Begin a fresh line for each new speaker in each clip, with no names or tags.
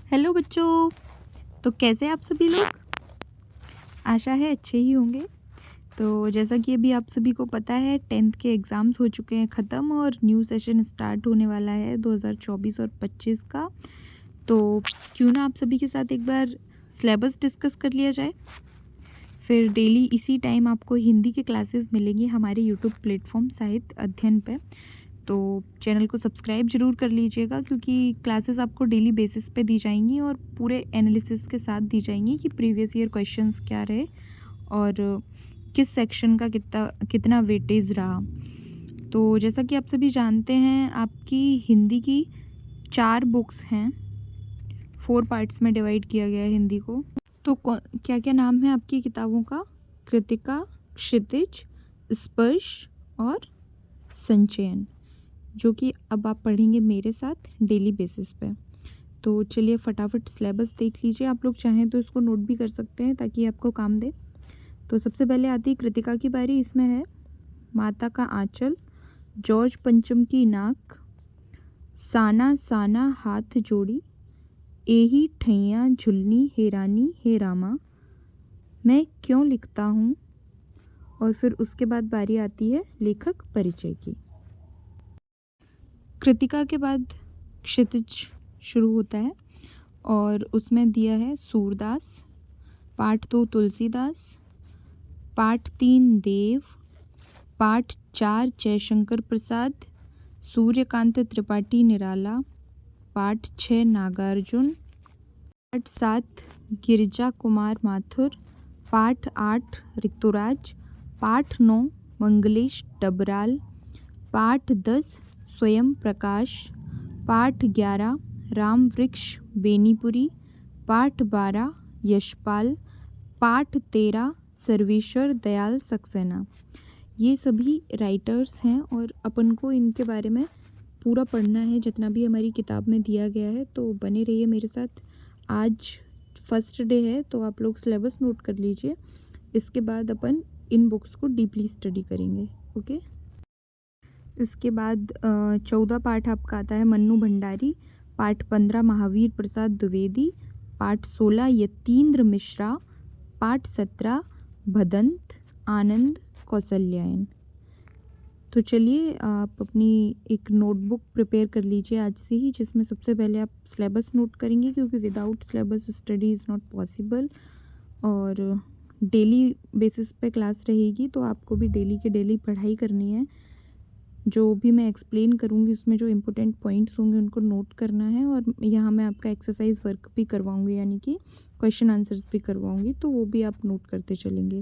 Hello बच्चों। तो कैसे आप सभी लोग? आशा है अच्छे ही होंगे। तो जैसा कि अभी आप सभी को पता है 10th के एग्ज़ाम्स हो चुके हैं ख़त्म और न्यू सेशन स्टार्ट होने वाला है 2024 और 25 का। तो क्यों ना आप सभी के साथ एक बार सिलेबस डिस्कस कर लिया जाए। फिर डेली इसी टाइम आपको हिंदी के क्लासेस मिलेंगे हमारे यूट्यूब प्लेटफॉर्म साहित्य अध्ययन पे। तो चैनल को सब्सक्राइब ज़रूर कर लीजिएगा क्योंकि क्लासेस आपको डेली बेसिस पे दी जाएंगी और पूरे एनालिसिस के साथ दी जाएंगी कि प्रीवियस ईयर क्वेश्चंस क्या रहे और किस सेक्शन का कितना वेटेज रहा। तो जैसा कि आप सभी जानते हैं आपकी हिंदी की 4 बुक्स हैं, 4 पार्ट्स में डिवाइड किया गया है हिंदी को। तो क्या क्या नाम है आपकी किताबों का? कृतिका, क्षितिज, स्पर्श और संचयन, जो कि अब आप पढ़ेंगे मेरे साथ डेली बेसिस पे। तो चलिए फटाफट सिलेबस देख लीजिए। आप लोग चाहें तो इसको नोट भी कर सकते हैं ताकि आपको काम दे। तो सबसे पहले आती है कृतिका की बारी। इसमें है माता का आंचल, जॉर्ज पंचम की नाक, साना साना हाथ जोड़ी, एही ठैया झुलनी हे रानी हे रामा, मैं क्यों लिखता हूँ। और फिर उसके बाद बारी आती है लेखक परिचय की। कृतिका के बाद क्षितिज शुरू होता है और उसमें दिया है सूरदास, पाठ 2 तुलसीदास, पाठ 3 देव, पाठ 4 जयशंकर प्रसाद, सूर्यकांत त्रिपाठी निराला, पाठ 6 नागार्जुन, पाठ 7 गिरिजा कुमार माथुर, पाठ 8 ऋतुराज, पाठ 9 मंगलेश डबराल, पाठ 10 स्वयं प्रकाश, पाठ 11 राम वृक्ष बेनीपुरी, पाठ 12 यशपाल, पाठ 13 सर्वेश्वर दयाल सक्सेना। ये सभी राइटर्स हैं और अपन को इनके बारे में पूरा पढ़ना है जितना भी हमारी किताब में दिया गया है। तो बने रहिए मेरे साथ। आज फर्स्ट डे है तो आप लोग सिलेबस नोट कर लीजिए। इसके बाद अपन इन बुक्स को डीपली स्टडी करेंगे। ओके। इसके बाद 14 पाठ आपका आता है मन्नू भंडारी, पाठ 15 महावीर प्रसाद द्विवेदी, पाठ 16 यतीन्द्र मिश्रा, पाठ 17 भदंत आनंद कौशल्यायन। तो चलिए आप अपनी एक नोटबुक प्रिपेयर कर लीजिए आज से ही, जिसमें सबसे पहले आप सिलेबस नोट करेंगे क्योंकि without syllabus study is not possible. और डेली बेसिस पे क्लास रहेगी तो आपको भी डेली के डेली पढ़ाई करनी है। जो भी मैं एक्सप्लेन करूँगी उसमें जो इम्पोर्टेंट पॉइंट्स होंगे उनको नोट करना है और यहाँ मैं आपका एक्सरसाइज वर्क भी करवाऊँगी, यानी कि क्वेश्चन आंसर्स भी करवाऊँगी, तो वो भी आप नोट करते चलेंगे।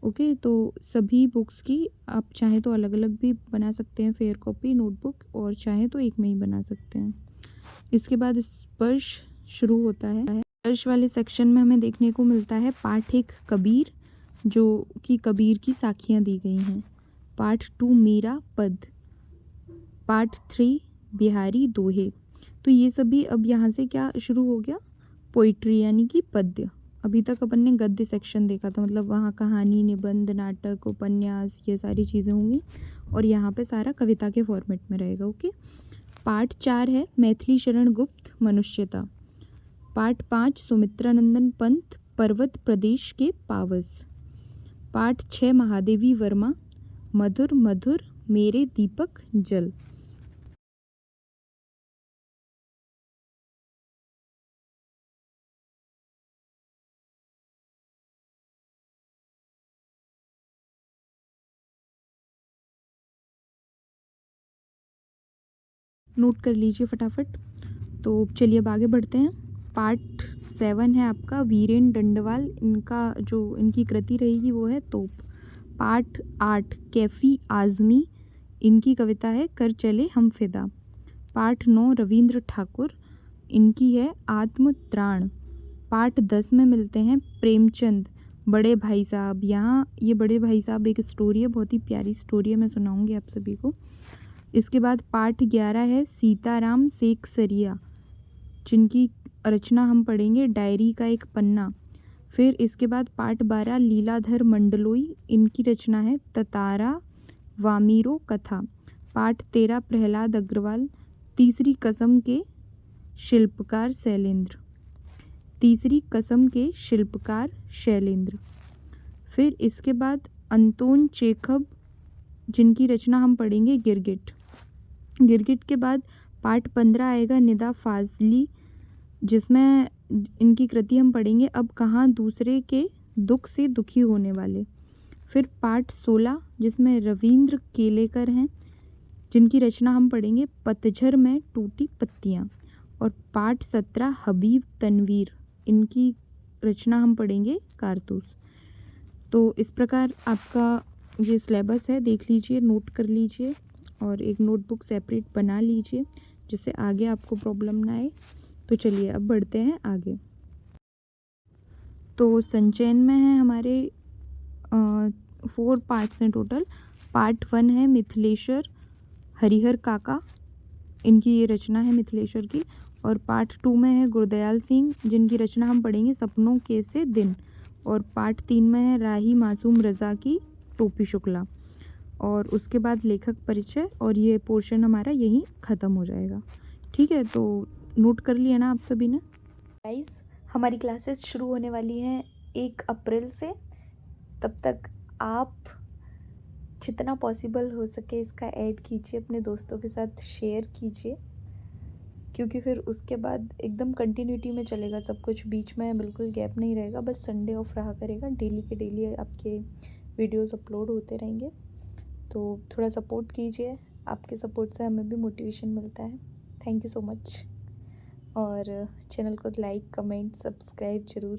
ओके। तो सभी बुक्स की आप चाहें तो अलग अलग भी बना सकते हैं फेयर कॉपी नोटबुक, और चाहें तो एक में ही बना सकते हैं। इसके बाद स्पर्श शुरू होता है। स्पर्श वाले सेक्शन में हमें देखने को मिलता है पाठ 1 कबीर, जो कि कबीर की साखियाँ दी गई हैं। पार्ट 2 मीरा पद, पार्ट 3 बिहारी दोहे। तो ये सभी अब यहाँ से क्या शुरू हो गया? पोइट्री यानी कि पद्य। अभी तक अपन ने गद्य सेक्शन देखा था, मतलब वहाँ कहानी, निबंध, नाटक, उपन्यास, ये सारी चीज़ें होंगी और यहाँ पे सारा कविता के फॉर्मेट में रहेगा। ओके। पार्ट 4 है मैथिली शरण गुप्त मनुष्यता, पार्ट 5 सुमित्रानंदन पंत पर्वत प्रदेश के पावस, पार्ट 6 महादेवी वर्मा मधुर मधुर मेरे दीपक जल। नोट कर लीजिए फटाफट। तो चलिए अब आगे बढ़ते हैं। पार्ट 7 है आपका वीरेन डंडवाल, इनका जो इनकी कृति रहेगी वो है तोप। पार्ट 8 कैफ़ी आज़मी, इनकी कविता है कर चले हम फिदा। पार्ट 9 रविंद्र ठाकुर, इनकी है आत्मत्राण। पार्ट 10 में मिलते हैं प्रेमचंद बड़े भाई साहब। यहाँ ये बड़े भाई साहब एक स्टोरी है, बहुत ही प्यारी स्टोरी है, मैं सुनाऊंगी आप सभी को। इसके बाद पार्ट 11 है सीताराम सेकसरिया, जिनकी रचना हम पढ़ेंगे डायरी का एक पन्ना। फिर इसके बाद पार्ट 12 लीलाधर मंडलोई, इनकी रचना है ततारा वामीरो कथा। पार्ट 13 प्रहलाद अग्रवाल, तीसरी कसम के शिल्पकार शैलेंद्र। तीसरी कसम के शिल्पकार शैलेंद्र। फिर इसके बाद अंतोन चेखव, जिनकी रचना हम पढ़ेंगे गिरगिट। गिरगिट के बाद पाठ 15 आएगा निदा फाजली, जिसमें इनकी कृति हम पढ़ेंगे अब कहाँ दूसरे के दुख से दुखी होने वाले। फिर पाठ 16 जिसमें रविंद्र केलेकर हैं, जिनकी रचना हम पढ़ेंगे पतझर में टूटी पत्तियाँ। और पाठ 17 हबीब तनवीर, इनकी रचना हम पढ़ेंगे कारतूस। तो इस प्रकार आपका ये सिलेबस है, देख लीजिए, नोट कर लीजिए और एक नोटबुक सेपरेट बना लीजिए जिससे आगे आपको प्रॉब्लम ना आए। तो चलिए अब बढ़ते हैं आगे। तो संचयन में है हमारे 4 पार्ट्स हैं टोटल। पार्ट 1 है मिथिलेश्वर हरिहर काका, इनकी ये रचना है मिथिलेश्वर की। और पार्ट 2 में है गुरदयाल सिंह, जिनकी रचना हम पढ़ेंगे सपनों के से दिन। और पार्ट 3 में है राही मासूम रज़ा की टोपी शुक्ला। और उसके बाद लेखक परिचय, और ये पोर्शन हमारा यहीं ख़त्म हो जाएगा। ठीक है, तो नोट कर लिया ना आप सभी ने? गाइस, हमारी क्लासेस शुरू होने वाली हैं 1 अप्रैल से। तब तक आप जितना पॉसिबल हो सके इसका ऐड कीजिए, अपने दोस्तों के साथ शेयर कीजिए, क्योंकि फिर उसके बाद एकदम कंटिन्यूटी में चलेगा सब कुछ, बीच में बिल्कुल गैप नहीं रहेगा। बस संडे ऑफ रहा करेगा, डेली के डेली आपके वीडियोस अपलोड होते रहेंगे। तो थोड़ा सपोर्ट कीजिए, आपके सपोर्ट से हमें भी मोटिवेशन मिलता है। Thank you so much. और चैनल को लाइक, कमेंट, सब्सक्राइब ज़रूर